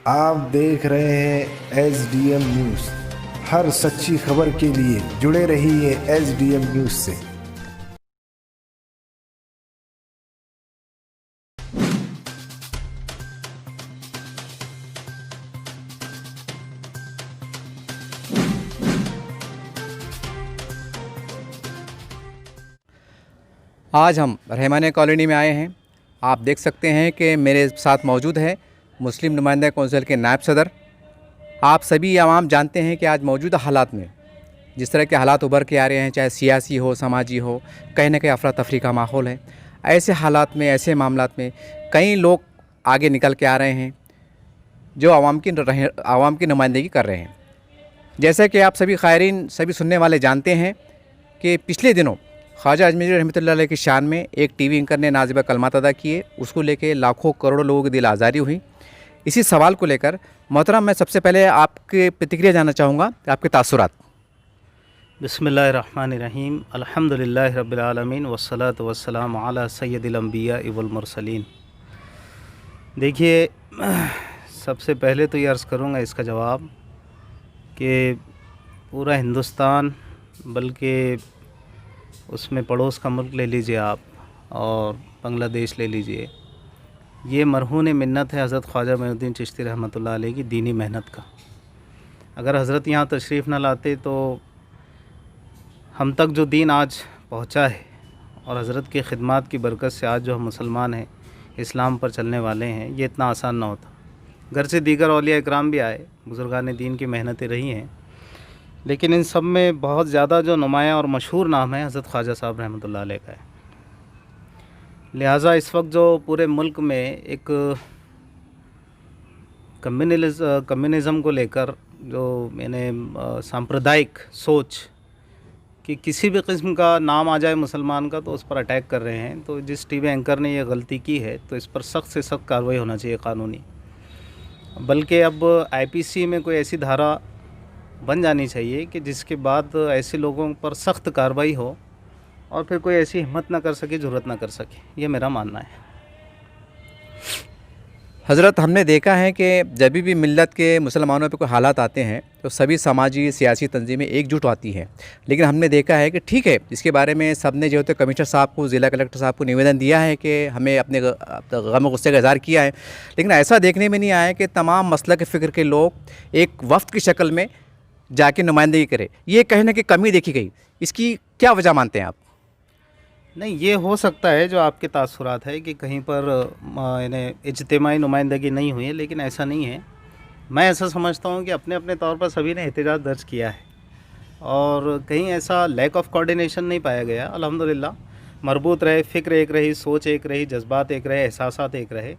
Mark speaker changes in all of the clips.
Speaker 1: आप देख रहे हैं SDM न्यूज़। हर सच्ची खबर के लिए जुड़े रहिए SDM न्यूज़ से।
Speaker 2: आज हम रहमानिया कॉलोनी में आए हैं। आप देख सकते हैं कि मेरे साथ मौजूद है मुस्लिम नुमाइंदा कौंसिल के नायब सदर। आप सभी आवाम जानते हैं कि आज मौजूदा हालात में जिस तरह के हालात उभर के आ रहे हैं, चाहे सियासी हो, समाजी हो, कहीं ना कहीं अफरा तफरी का माहौल है। ऐसे हालात में, ऐसे मामलात में कई लोग आगे निकल के आ रहे हैं जो आवाम की नुमाइंदगी कर रहे हैं। जैसा कि आप सभी ख़ायरीन, सभी सुनने वाले जानते हैं कि पिछले दिनों ख्वाजा अजमेरी रहमतुल्लाह अलैह की शान में एक टीवी एंकर ने नाज़िबा कलमात अदा किए। उसको लेके लाखों करोड़ों लोगों की दिल आज़ारी हुई। इसी सवाल को लेकर मोहतरम, मैं सबसे पहले आपके प्रतिक्रिया जानना चाहूँगा, आपके तासुरात।
Speaker 3: बिस्मिल्लाहिर्रहमानिर्रहीम, अल्हम्दुलिल्लाहि रब्बिल आलमीन, वस्सलातु वस्सलामु अला सय्यदिल अंबिया वल मुरसलीन। देखिए, सबसे पहले तो ये अर्ज़ करूँगा इसका जवाब कि पूरा हिंदुस्तान, बल्कि उसमें पड़ोस का मुल्क ले लीजिए आप और बांग्लादेश ले लीजिए, ये मरहून मिन्नत है हज़रत ख्वाजा मोइनुद्दीन चिश्ती रहमतुल्लाह अलैह की दीनी मेहनत का। अगर हज़रत यहाँ तशरीफ़ न लाते तो हम तक जो दीन आज पहुँचा है और हज़रत की खिदमत की बरकत से आज जो हम मुसलमान हैं, इस्लाम पर चलने वाले हैं, ये इतना आसान ना होता। घर से दीगर औलिया इकराम भी आए, बुज़ुर्गान दीन की मेहनतें रही हैं, लेकिन इन सब में बहुत ज़्यादा जो नुमाया और मशहूर नाम है हज़रत ख्वाजा साहब रहमतुल्लाह अलैह का है। लिहाजा इस वक्त जो पूरे मुल्क में एक कम्युनिज़म को लेकर जो मैंने सांप्रदायिक सोच कि किसी भी किस्म का नाम आ जाए मुसलमान का तो उस पर अटैक कर रहे हैं, तो जिस टीवी एंकर ने ये गलती की है तो इस पर सख्त से सख्त कार्रवाई होना चाहिए कानूनी। बल्कि अब IPC में कोई ऐसी धारा बन जानी चाहिए कि जिसके बाद ऐसे लोगों पर सख्त कार्रवाई हो और फिर कोई ऐसी हिम्मत ना कर सके, जुर्रत ना कर सके। ये मेरा मानना है।
Speaker 2: हज़रत, हमने देखा है कि जब भी मिल्लत के मुसलमानों पे कोई हालात आते हैं तो सभी समाजी सियासी तंजीमें एकजुट आती हैं। लेकिन हमने देखा है कि ठीक है, इसके बारे में सब ने जो है तो कमिश्नर साहब को, ज़िला कलेक्टर साहब को निवेदन दिया है कि हमें अपने गम गुस्से का इज़हार किया है, लेकिन ऐसा देखने में नहीं आया कि तमाम मसलक फ़िक्र के लोग एक वफ़द की शक्ल में जाके नुमाइंदगी करे। ये कहीं ना कहीं कमी देखी गई। इसकी क्या वजह मानते हैं आप?
Speaker 3: नहीं, ये हो सकता है जो आपके तासुरात है कि कहीं पर यानी इज्तिमाई नुमाइंदगी नहीं हुई है, लेकिन ऐसा नहीं है। मैं ऐसा समझता हूँ कि अपने अपने तौर पर सभी ने एहतजाज दर्ज किया है और कहीं ऐसा लैक ऑफ कोऑर्डिनेशन नहीं पाया गया। अल्हम्दुलिल्लाह मरबूत रहे, फ़िक्र एक रही, सोच एक रही, जज्बात एक रहे, एहसासात एक रहे।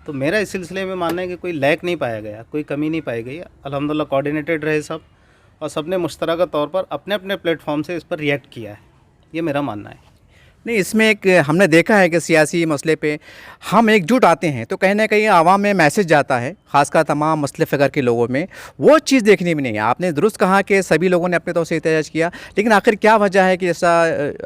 Speaker 3: तो मेरा इस सिलसिले में मानना है कि कोई लैक नहीं पाया गया, कोई कमी नहीं पाई गई। अल्हम्दुलिल्लाह कोऑर्डिनेटेड रहे सब और सब ने मुश्तरका तौर पर अपने अपने प्लेटफॉर्म से इस पर रिएक्ट किया है। ये मेरा मानना है।
Speaker 2: नहीं, इसमें एक हमने देखा है कि सियासी मसले पे हम एकजुट आते हैं तो कहीं ना कहीं आवाम में मैसेज जाता है, ख़ासकर तमाम मसले फ़िक्र के लोगों में। वो चीज़ देखने में नहीं है। आपने दुरुस्त कहा कि सभी लोगों ने अपने तौर से एहतजाज किया, लेकिन आखिर क्या वजह है कि जैसा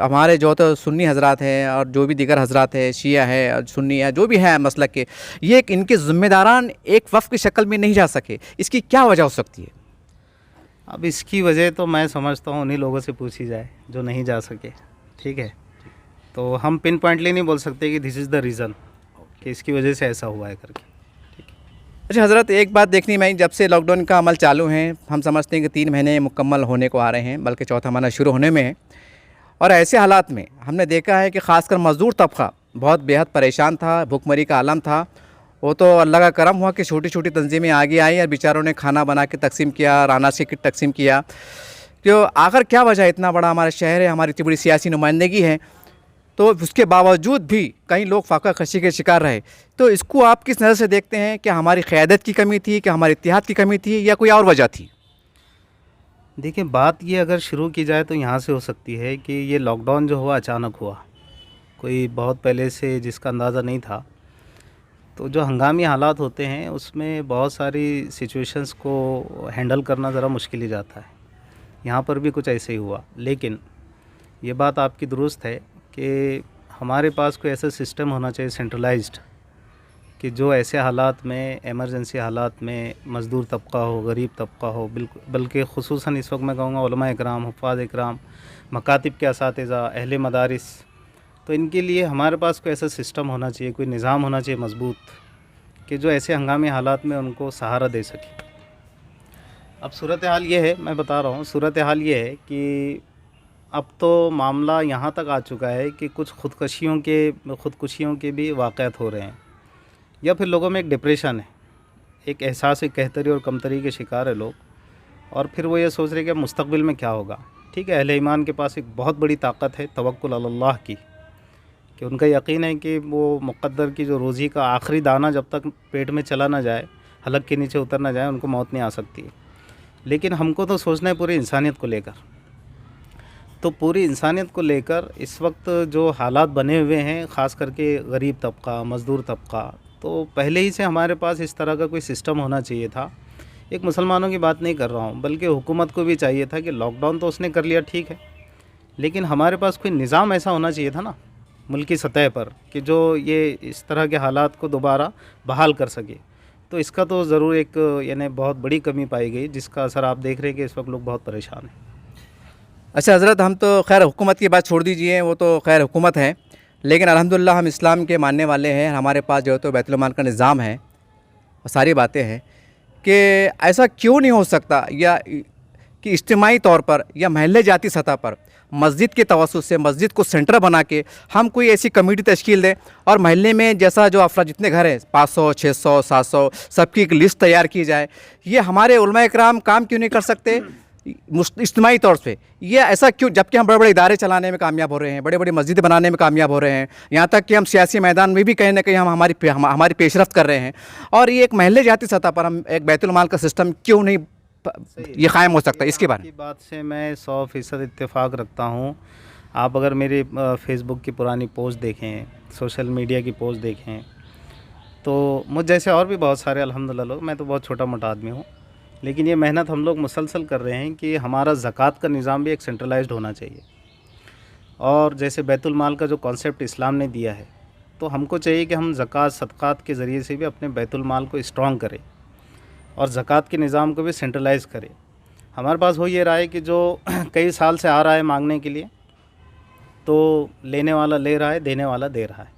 Speaker 2: हमारे जो तो सुन्नी हजरात हैं और जो भी दीगर हजरात है, शिया है, सुन्नी है, जो भी है मसलक के, ये इनके ज़िम्मेदारान एक वफ़ की शक्ल में नहीं जा सके, इसकी क्या वजह हो सकती है?
Speaker 3: अब इसकी वजह तो मैं समझता हूँ उन्हीं लोगों से पूछी जाए जो नहीं जा सके। ठीक है, तो हम पिन पॉइंटली नहीं बोल सकते कि दिस इज़ द रीज़न कि इसकी वजह से ऐसा हुआ है करके। ठीक है।
Speaker 2: अच्छा हज़रत, एक बात देखनी मैं, जब से लॉकडाउन का अमल चालू है, हम समझते हैं कि 3 महीने मुकम्मल होने को आ रहे हैं, बल्कि चौथा महीना शुरू होने में है। और ऐसे हालात में हमने देखा है कि ख़ासकर मज़दूर तबका बहुत बेहद परेशान था, भुखमरी का आलम था। वो तो अल्लाह का करम हुआ कि छोटी छोटी तंजीमें आगे आई और बेचारों ने खाना बना के तकसीम किया, रानासी किट तकसीम किया। तो आखिर क्या वजह है? इतना बड़ा हमारा शहर है, हमारी इतनी बड़ी सियासी नुमाइंदगी है, तो उसके बावजूद भी कई लोग फाका खशी के शिकार रहे। तो इसको आप किस नज़र से देखते हैं? कि हमारी क़यादत की कमी थी, कि हमारे इत्तेहाद की कमी थी, या कोई और वजह थी?
Speaker 3: देखिए, बात ये अगर शुरू की जाए तो यहाँ से हो सकती है कि ये लॉकडाउन जो हुआ अचानक हुआ, कोई बहुत पहले से जिसका अंदाज़ा नहीं था। तो जो हंगामी हालात होते हैं उसमें बहुत सारी सिचुएशंस को हैंडल करना ज़रा मुश्किल ही जाता है। यहाँ पर भी कुछ ऐसे ही हुआ, लेकिन ये बात आपकी दुरुस्त है कि हमारे पास कोई ऐसा सिस्टम होना चाहिए सेंट्रलाइज्ड कि जो ऐसे हालात में, एमरजेंसी हालात में मज़दूर तबका हो, गरीब तबका हो, बल्कि ख़ुसूसन इस वक्त मैं कहूँगा उलमा इकराम, हुफ़ाज़ इकराम, मकातिब के असातिज़ा, अहले मदारिस, तो इनके लिए हमारे पास कोई ऐसा सिस्टम होना चाहिए, कोई निज़ाम होना चाहिए मज़बूत, कि जो ऐसे हंगामी हालात में उनको सहारा दे सके। अब सूरत हाल ये है, मैं बता रहा हूँ, सूरत हाल ये है कि अब तो मामला यहाँ तक आ चुका है कि कुछ ख़ुदकुशियों के भी वाक़यात हो रहे हैं, या फिर लोगों में एक डिप्रेशन है, एक एहसास कहतरी और कमतरी के शिकार है लोग, और फिर वो ये सोच रहे कि अब मुस्तक़बिल में क्या होगा। ठीक है, अहले ईमान के पास एक बहुत बड़ी ताकत है तवक्कुल अल्लाह की, कि उनका यकीन है कि वो मुक़द्दर की जो रोज़ी का आखिरी दाना जब तक पेट में चला ना जाए, हलक के नीचे उतर ना जाए, उनको मौत नहीं आ सकती है। लेकिन हमको तो सोचना है पूरी इंसानियत को लेकर। तो पूरी इंसानियत को लेकर इस वक्त जो हालात बने हुए हैं, ख़ास करके गरीब तबका, मज़दूर तबका, तो पहले ही से हमारे पास इस तरह का कोई सिस्टम होना चाहिए था। एक मुसलमानों की बात नहीं कर रहा हूँ, बल्कि हुकूमत को भी चाहिए था कि लॉकडाउन तो उसने कर लिया, ठीक है, लेकिन हमारे पास कोई निज़ाम ऐसा होना चाहिए था ना मुल्की सतह पर, कि जो ये इस तरह के हालात को दोबारा बहाल कर सके। तो इसका तो ज़रूर एक यानी बहुत बड़ी कमी पाई गई, जिसका असर आप देख रहे हैं कि इस वक्त लोग बहुत परेशान हैं।
Speaker 2: अच्छा हज़रत, हम तो खैर हुकूमत की बात छोड़ दीजिए, वो तो खैर हुकूमत है, लेकिन अल्हम्दुलिल्लाह हम इस्लाम के मानने वाले हैं। हमारे पास जो है तो बैतुल माल का निज़ाम है और सारी बातें हैं कि ऐसा क्यों नहीं हो सकता, या कि इज्तिमाई तौर पर या महल्ले जाती सतह पर मस्जिद के तवस्सुत से मस्जिद को सेंटर बना के हम कोई ऐसी कमेटी तश्कील दें, और महल्ले में जैसा जो अफराद जितने घर हैं 500, 600, 700 सबकी एक लिस्ट तैयार की जाए। ये हमारे उलमा इकराम काम क्यों नहीं कर सकते इज्तिमाई तौर पे? ये ऐसा क्यों, जबकि हम बड़े बड़े इदारे चलाने में कामयाब हो रहे हैं, बड़े बड़ी मस्जिदें बनाने में कामयाब हो रहे हैं, यहाँ तक कि हम सियासी मैदान में भी कहीं ना कहीं हम हमारी पेशरफ्त कर रहे हैं, और ये एक महल्ले जाती सतह पर हम एक बैतुल माल का सिस्टम क्यों नहीं ये कायम हो सकता है? इसके बारे में
Speaker 3: बात से मैं 100% इत्तेफाक रखता हूँ। आप अगर मेरी फेसबुक की पुरानी पोस्ट देखें, सोशल मीडिया की पोस्ट देखें, तो मुझ जैसे और भी बहुत सारे अल्हम्दुलिल्लाह लोग, मैं तो बहुत छोटा मोटा आदमी हूँ, लेकिन ये मेहनत हम लोग मुसलसल कर रहे हैं कि हमारा ज़कात का निज़ाम भी एक सेंट्रलाइज्ड होना चाहिए। और जैसे बैतुल माल का जो कॉन्सेप्ट इस्लाम ने दिया है, तो हमको चाहिए कि हम ज़कात सदक़ात के ज़रिए से भी अपने बैतुल माल को स्ट्रॉन्ग करें और ज़कात के निज़ाम को भी सेंट्रलाइज़ करें। हमारे पास हो ये रहा है कि जो कई साल से आ रहा है मांगने के लिए, तो लेने वाला ले रहा है, देने वाला दे रहा है,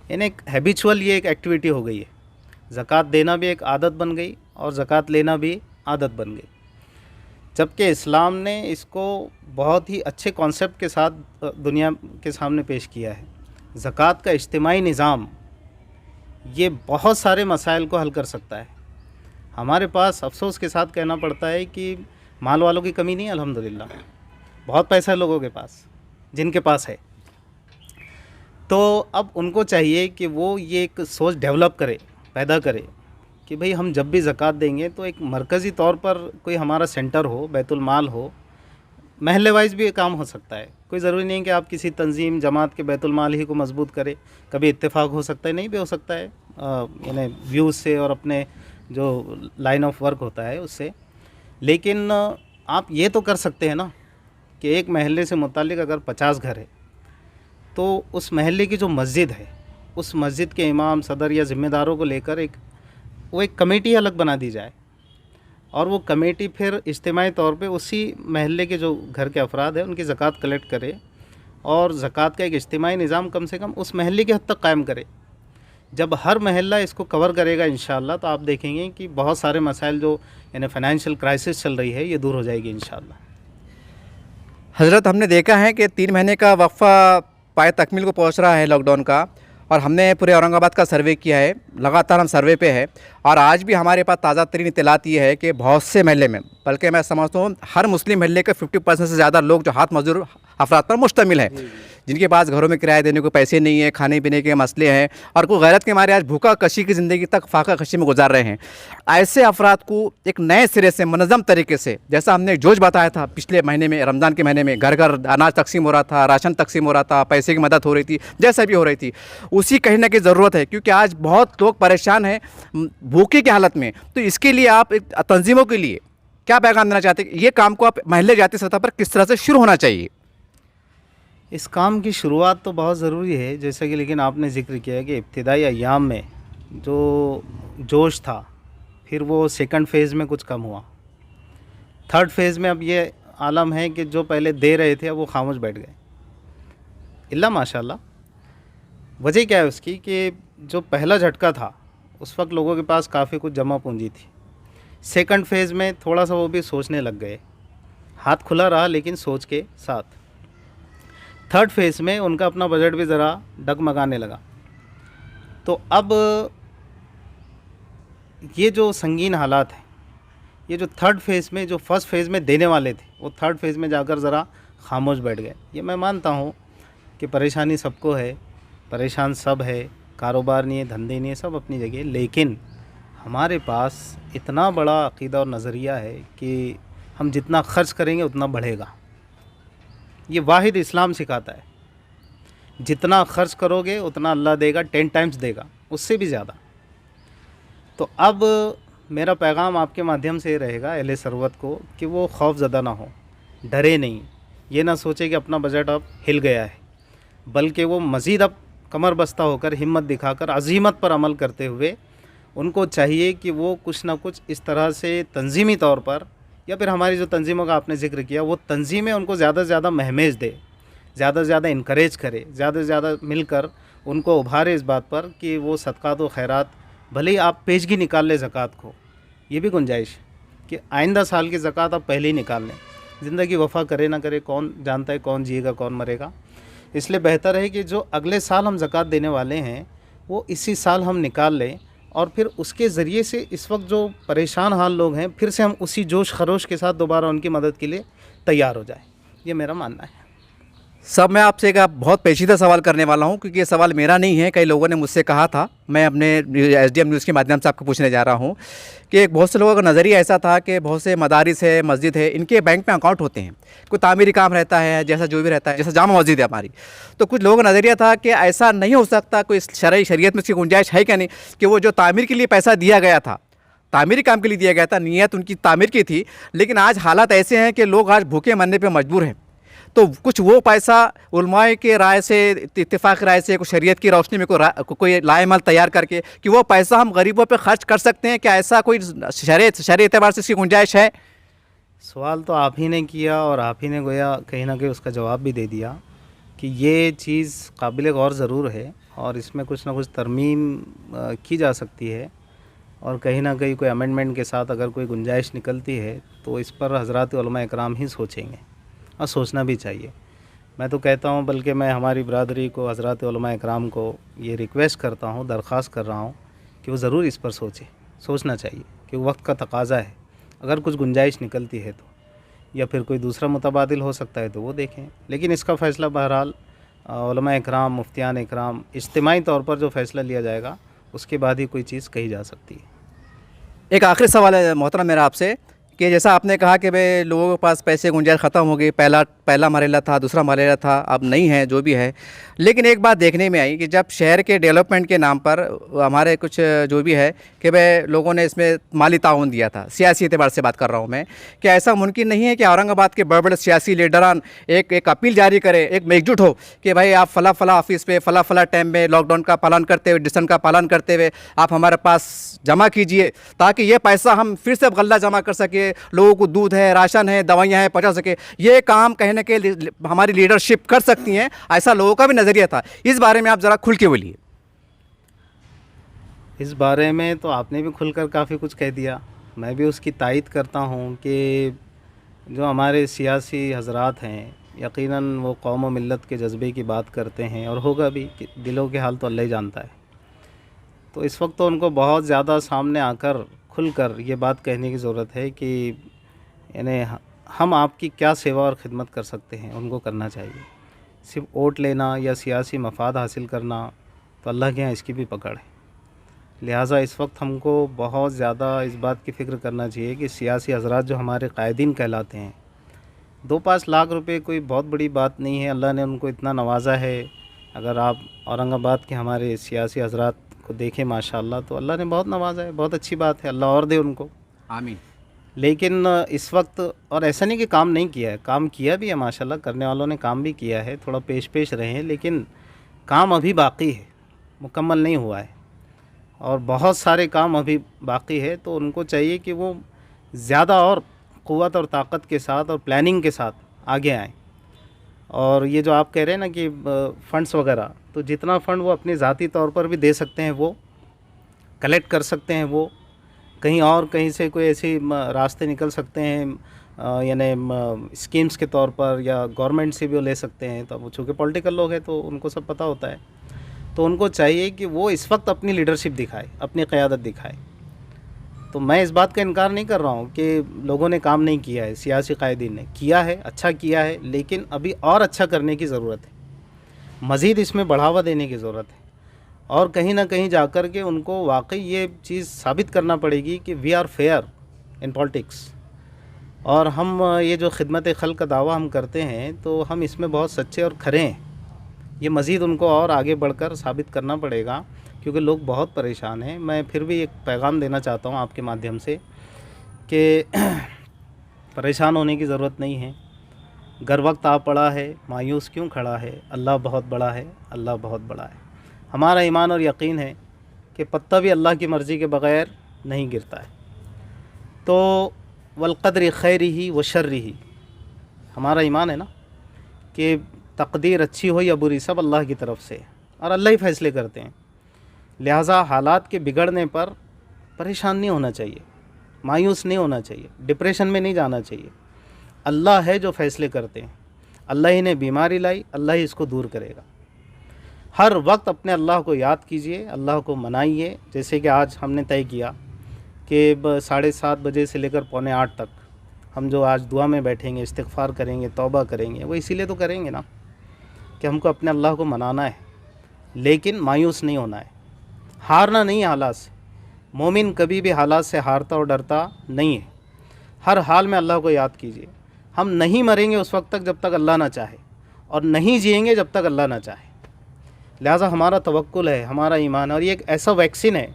Speaker 3: यानी एक हैबिचुअल ये एक एक्टिविटी हो गई है। ज़कात देना भी एक आदत बन गई और ज़कात लेना भी आदत बन गई, जबकि इस्लाम ने इसको बहुत ही अच्छे कॉन्सेप्ट के साथ दुनिया के सामने पेश किया है। ज़कात का इज्तिमाई निज़ाम ये बहुत सारे मसाइल को हल कर सकता है। हमारे पास अफसोस के साथ कहना पड़ता है कि माल वालों की कमी नहीं है, अल्हम्दुलिल्लाह बहुत पैसा है लोगों के पास, जिनके पास है। तो अब उनको चाहिए कि वो ये एक सोच डेवलप करे, पैदा करे कि भाई हम जब भी ज़कात देंगे तो एक मरकज़ी तौर पर कोई हमारा सेंटर हो, बैतुल माल हो। महल्ले वाइज भी ये काम हो सकता है, कोई ज़रूरी नहीं कि आप किसी तंजीम जमात के बैतुल माल ही को मजबूत करें। कभी इत्तेफाक हो सकता है, नहीं भी हो सकता है, यानी व्यूज़ से और अपने जो लाइन ऑफ वर्क होता है उससे। लेकिन आप ये तो कर सकते हैं ना कि एक महल्ले से मुतालिक अगर 50 घर है, तो उस महल्ले की जो मस्जिद है, उस मस्जिद के इमाम, सदर या ज़िम्मेदारों को लेकर एक कमेटी अलग बना दी जाए, और वो कमेटी फिर इज्तिमाई तौर पे उसी महल्ले के जो घर के अफराद हैं उनकी ज़कात कलेक्ट करे, और ज़कात का एक इज्तिमाई निज़ाम कम से कम उस महल्ले की हद तक कायम करे। जब हर महल्ला इसको कवर करेगा इंशाअल्लाह, तो आप देखेंगे कि बहुत सारे मसाइल जो यानी फ़ाइनेंशियल क्राइसिस चल रही है, ये दूर हो जाएगी इंशाअल्लाह।
Speaker 2: हज़रत, हमने देखा है कि 3 महीने का वक्फ़ा पाए तकमील को पहुंच रहा है लॉकडाउन का, और हमने पूरे औरंगाबाद का सर्वे किया है, लगातार हम सर्वे पे है, और आज भी हमारे पास ताज़ा तरीन इत्तलात ये है कि बहुत से महल्ले में, बल्कि मैं समझता हूँ हर मुस्लिम महल्ले के 50% से ज़्यादा लोग जो हाथ मजदूर अफराद पर मुश्तमिल है, जिनके पास घरों में किराया देने को पैसे नहीं है, खाने पीने के मसले हैं, और कोई गैरत के मारे आज भूखा कशी की ज़िंदगी तक फाका कशी में गुजार रहे हैं। ऐसे अफराद को एक नए सिरे से मनज़म तरीके से, जैसा हमने जोश बताया था पिछले महीने में, रमज़ान के महीने में घर घर अनाज तकसीम हो रहा था, राशन तकसीम हो रहा था, पैसे की मदद हो रही थी, जैसा भी हो रही थी, उसी कहीं ना कहीं ज़रूरत है, क्योंकि आज बहुत लोग परेशान हैं भूखे की हालत में। तो इसके लिए आप तंजीमों के लिए क्या पैगाम देना चाहते हैं? ये काम को आप महल्ले जाती सतह पर किस तरह से शुरू होना चाहिए?
Speaker 3: इस काम की शुरुआत तो बहुत ज़रूरी है, जैसे कि, लेकिन आपने ज़िक्र किया है कि इब्तिदाई अय्याम में जो जोश था फिर वो सेकंड फेज़ में कुछ कम हुआ। थर्ड फेज़ में अब ये आलम है कि जो पहले दे रहे थे अब वो खामोश बैठ गए। इल्ला माशाल्लाह। वजह क्या है उसकी कि जो पहला झटका था उस वक्त लोगों के पास काफ़ी कुछ जमा पूंजी थी। सेकंड फेज़ में थोड़ा सा वो भी सोचने लग गए, हाथ खुला रहा लेकिन सोच के साथ। थर्ड फेज़ में उनका अपना बजट भी ज़रा डगमगाने लगा। तो अब ये जो संगीन हालात हैं, ये जो थर्ड फेज़ में जो फर्स्ट फेज़ में देने वाले थे वो थर्ड फेज़ में जाकर ज़रा खामोश बैठ गए। ये मैं मानता हूँ कि परेशानी सबको है, परेशान सब है, कारोबार नहीं है, धंधे नहीं है, सब अपनी जगह। लेकिन हमारे पास इतना बड़ा अक़ीदा और नज़रिया है कि हम जितना ख़र्च करेंगे उतना बढ़ेगा। ये वाहिद इस्लाम सिखाता है, जितना ख़र्च करोगे उतना अल्लाह देगा, 10 टाइम्स देगा, उससे भी ज़्यादा। तो अब मेरा पैगाम आपके माध्यम से रहेगा अहले सरवत को कि वो खौफज़दा ना हो, डरे नहीं, ये ना सोचे कि अपना बजट अब हिल गया है, बल्कि वो मज़ीद अब कमर बस्ता होकर, हिम्मत दिखाकर, अज़ीमत पर अमल करते हुए उनको चाहिए कि वो कुछ ना कुछ इस तरह से तंज़ीमी तौर पर, या फिर हमारी जो तंज़ीमों का आपने ज़िक्र किया वो तंज़ीमें उनको ज़्यादा से ज़्यादा महमेज दे, ज़्यादा से ज़्यादा इनकरेज करे, ज़्यादा से ज़्यादा मिलकर उनको उभारे इस बात पर कि वो सदक़ात व खैरात, भले ही आप पेशगी निकाल लें ज़कात को, ये भी गुंजाइश कि आइंदा साल की ज़कात आप पहले ही निकाल लें। ज़िंदगी वफ़ा करे ना करे कौन जानता है, कौन जिएगा कौन मरेगा। इसलिए बेहतर है कि जो अगले साल हम ज़कात देने वाले हैं वो इसी साल हम निकाल लें, और फिर उसके ज़रिए से इस वक्त जो परेशान हाल लोग हैं फिर से हम उसी जोश खरोश के साथ दोबारा उनकी मदद के लिए तैयार हो जाए। ये मेरा मानना है।
Speaker 2: सब मैं आपसे एक बहुत पेचीदा सवाल करने वाला हूं, क्योंकि ये सवाल मेरा नहीं है, कई लोगों ने मुझसे कहा था। मैं अपने SDM न्यूज़ के माध्यम से आपको पूछने जा रहा हूं कि बहुत से लोगों का नज़रिया ऐसा था कि बहुत से मदारिस है, मस्जिद है, इनके बैंक में अकाउंट होते हैं, कोई तामीरी काम रहता है, जैसा जो भी रहता है, जैसा जामा मस्जिद है हमारी। तो कुछ लोगों का नज़रिया था कि ऐसा नहीं हो सकता, कोई शरीयत में इसकी गुंजाइश है क्या नहीं, कि वो जो तामीर के लिए पैसा दिया गया था, तामीरी काम के लिए दिया गया था, नीयत उनकी तामीर की थी, लेकिन आज हालात ऐसे हैं कि लोग आज भूखे मरने पर मजबूर हैं। तो कुछ वो पैसा उलमाए के राय से, इत्तेफाक राय से, कुछ शरीयत की रोशनी में कोई लाएमल तैयार करके कि वो पैसा हम गरीबों पे खर्च कर सकते हैं, क्या ऐसा कोई शरई एतबार से इसकी गुंजाइश है?
Speaker 3: सवाल तो आप ही ने किया और आप ही ने गोया कहीं ना कहीं उसका जवाब भी दे दिया कि ये चीज़ काबिल गौर ज़रूर है और इसमें कुछ ना कुछ तरमीम की जा सकती है, और कहीं ना कहीं कोई अमेंडमेंट के साथ अगर कोई गुंजाइश निकलती है तो इस पर हज़रात उलमा इकराम ही सोचेंगे, और सोचना भी चाहिए। मैं तो कहता हूँ, बल्कि मैं हमारी बरादरी को, हज़रात उलमा इकराम को ये रिक्वेस्ट करता हूँ, दरख्वास्त कर रहा हूँ कि वो ज़रूर इस पर सोचना चाहिए कि वक्त का तकाज़ा है। अगर कुछ गुंजाइश निकलती है तो, या फिर कोई दूसरा मुतबादिल हो सकता है तो वो देखें, लेकिन इसका फ़ैसला बहरहाल उलमा इकराम, मुफ्तियान इकराम, इज्तिमाई तौर पर जो फ़ैसला लिया जाएगा उसके बाद ही कोई चीज़ कही जा सकती है।
Speaker 2: एक आखिरी सवाल है मोहतरम मेरा आपसे कि जैसा आपने कहा कि भाई लोगों के पास पैसे गुंजाइश ख़त्म हो गई, पहला मरहला था, दूसरा मरहला था, अब नहीं है, जो भी है। लेकिन एक बात देखने में आई कि जब शहर के डेवलपमेंट के नाम पर हमारे कुछ जो भी है कि भाई लोगों ने इसमें माली ताउन दिया था, सियासी एतबार से बात कर रहा हूँ मैं, क्या ऐसा मुमकिन नहीं है कि औरंगाबाद के बड़े बड़े सियासी लीडरान एक अपील जारी करें, एक एकजुट हो कि भाई आप फ़ला ऑफिस पे फ़ला टाइम में लॉकडाउन का पालन करते हुए, डिस्टेंस का पालन करते हुए आप हमारे पास जमा कीजिए, ताकि ये पैसा हम फिर से गल्ला जमा कर सके, लोगों को दूध है, राशन है, दवाइयाँ हैं पहुँचा सके। ये काम कहने के हमारी लीडरशिप कर सकती हैं, ऐसा लोगों का भी नज़रिया था। इस बारे में आप ज़रा खुल के बोलिए।
Speaker 3: इस बारे में तो आपने भी खुलकर काफ़ी कुछ कह दिया। मैं भी उसकी तायद करता हूँ कि जो हमारे सियासी हजरात हैं, यकीनन वो कौम व मिल्लत के जज्बे की बात करते हैं, और होगा भी कि दिलों के हाल तो अल्लाह ही जानता है। तो इस वक्त तो उनको बहुत ज़्यादा सामने आकर खुलकर ये बात कहने की ज़रूरत है कि यानी हम आपकी क्या सेवा और ख़िदमत कर सकते हैं, उनको करना चाहिए। सिर्फ वोट लेना या सियासी मफाद हासिल करना तो अल्लाह के यहाँ इसकी भी पकड़ है। लिहाजा इस वक्त हमको बहुत ज़्यादा इस बात की फ़िक्र करना चाहिए कि सियासी हजरात जो हमारे कायदीन कहलाते हैं, 2-5 लाख रुपए कोई बहुत बड़ी बात नहीं है, अल्लाह ने उनको इतना नवाजा है। अगर आप औरंगाबाद के हमारे सियासी हजरात को देखें माशाअल्लाह, तो अल्लाह ने बहुत नवाजा है, बहुत अच्छी बात है, अल्लाह और दे उनको, आमीन। लेकिन इस वक्त, और ऐसा नहीं कि काम नहीं किया है, काम किया भी है माशाअल्लाह, करने वालों ने काम भी किया है, थोड़ा पेश रहे हैं, लेकिन काम अभी बाकी है, मुकम्मल नहीं हुआ है। और बहुत सारे काम अभी बाकी है। तो उनको चाहिए कि वो ज़्यादा और क़ुव्वत और ताकत के साथ और प्लानिंग के साथ आगे आएँ। और ये जो आप कह रहे हैं ना कि फ़ंड्स वगैरह, तो जितना फ़ंड वो अपने ज़ाती तौर पर भी दे सकते हैं वो कलेक्ट कर सकते हैं, वो कहीं से कोई ऐसे रास्ते निकल सकते हैं यानी स्कीम्स के तौर पर, या गवर्नमेंट से भी वो ले सकते हैं। तो वो चूँकि पॉलिटिकल लोग हैं तो उनको सब पता होता है। तो उनको चाहिए कि वो इस वक्त अपनी लीडरशिप दिखाए, अपनी क़यादत दिखाए। तो मैं इस बात का इनकार नहीं कर रहा हूँ कि लोगों ने काम नहीं किया है, सियासी कायदीन ने किया है, अच्छा किया है, लेकिन अभी और अच्छा करने की ज़रूरत है, मज़ीद इसमें बढ़ावा देने की ज़रूरत है। और कहीं ना कहीं जाकर के उनको वाकई ये चीज़ साबित करना पड़ेगी कि we are fair in politics. और हम ये जो खिदमत खल्क़ का दावा हम करते हैं तो हम इसमें बहुत सच्चे और खरे हैं। ये मज़ीद उनको और आगे बढ़कर साबित करना पड़ेगा, क्योंकि लोग बहुत परेशान हैं। मैं फिर भी एक पैगाम देना चाहता हूँ आपके माध्यम से कि परेशान होने की ज़रूरत नहीं है। गर वक्त आ पड़ा है, मायूस क्यों खड़ा है, अल्लाह बहुत बड़ा है, अल्लाह बहुत बड़ा है। हमारा ईमान और यकीन है कि पत्ता भी अल्लाह की मर्ज़ी के बग़ैर नहीं गिरता है। तो वल्क़द्रि खैरिही व शर्रिही, हमारा ईमान है ना कि तकदीर अच्छी हो या बुरी सब अल्लाह की तरफ से, और अल्लाह ही फ़ैसले करते हैं। लिहाजा हालात के बिगड़ने पर परेशान नहीं होना चाहिए, मायूस नहीं होना चाहिए, डिप्रेशन में नहीं जाना चाहिए। अल्लाह है जो फ़ैसले करते हैं। अल्लाह ही ने बीमारी लाई, अल्लाह ही इसको दूर करेगा। हर वक्त अपने अल्लाह को याद कीजिए, अल्लाह को मनाइए। जैसे कि आज हमने तय किया कि 7:30 बजे से लेकर 7:45 तक हम जो आज दुआ में बैठेंगे, इस्तिग़फ़ार करेंगे, तौबा करेंगे, वो इसीलिए तो करेंगे ना कि हमको अपने अल्लाह को मनाना है, लेकिन मायूस नहीं होना है, हारना नहीं है हालात से। मोमिन कभी भी हालात से हारता और डरता नहीं है। हर हाल में अल्लाह को याद कीजिए। हम नहीं मरेंगे उस वक्त तक जब तक अल्लाह ना चाहे, और नहीं जिएंगे जब तक अल्लाह ना चाहे। लिहाजा हमारा तवक्कुल है, हमारा ईमान है, और ये एक ऐसा वैक्सीन है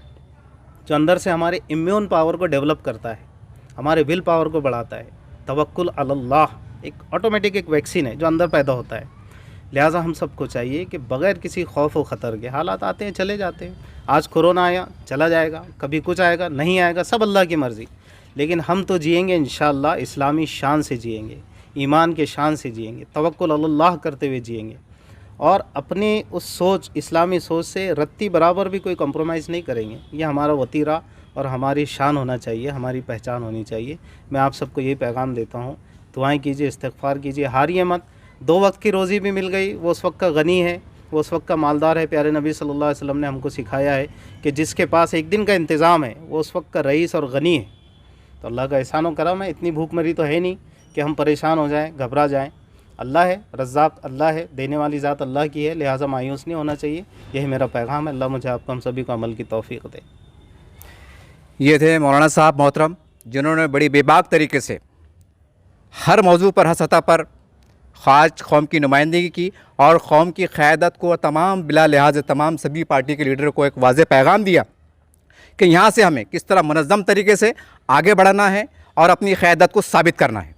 Speaker 3: जो अंदर से हमारे इम्यून पावर को डेवलप करता है, हमारे विल पावर को बढ़ाता है। तवक्कुल अल्लाह एक ऑटोमेटिक एक वैक्सीन है जो अंदर पैदा होता है। लिहाजा हम सबको चाहिए कि बग़ैर किसी खौफ व ख़तर के, हालात आते हैं चले जाते हैं, आज कोरोना आया चला जाएगा, कभी कुछ आएगा नहीं आएगा, सब अल्लाह की मर्ज़ी, लेकिन हम तो जिएंगे इंशाअल्लाह इस्लामी शान से जिएंगे, ईमान के शान से जिएंगे, तवक्कुल अल्लाह करते हुए जिएंगे, और अपनी उस सोच, इस्लामी सोच से रत्ती बराबर भी कोई कम्प्रोमाइज़ नहीं करेंगे। ये हमारा वतीरा और हमारी शान होना चाहिए, हमारी पहचान होनी चाहिए। मैं आप सबको यही पैगाम देता हूँ, दुआएं कीजिए, इस्तिग़फ़ार कीजिए, हारिए मत। 2 वक्त की रोज़ी भी मिल गई, वो उस वक्त का गनी है, वो उस वक्त का मालदार है। प्यारे नबी सल्लल्लाहु अलैहि वसल्लम ने हमको सिखाया है कि जिसके पास एक दिन का इंतज़ाम है वो उस वक्त का रईस और गनी है। तो अल्लाह का एहसान व करम है, इतनी भूखमरी तो है नहीं कि हम परेशान हो जाएं, घबरा जाएं। अल्लाह है रज़्ज़ाक़, अल्लाह है, देने वाली ज़ात अल्लाह की है, लिहाजा मायूस नहीं होना चाहिए। यही मेरा पैगाम है। अल्लाह मुझे आपको हम सभी को अमल की तौफ़ीक़ दे।
Speaker 2: ये थे मौलाना साहब मोहतरम, जिन्होंने बड़ी बेबाक तरीके से हर मौजू पर, हर सतह पर ख़ास कौम की नुमाइंदगी की, और कौम की क़यादत को तमाम बिला लिहाज तमाम सभी पार्टी के लीडर को एक वाज़ेह पैगाम दिया कि यहाँ से हमें किस तरह मुनज़्ज़म तरीके से आगे बढ़ना है और अपनी क़यादत को साबित करना है।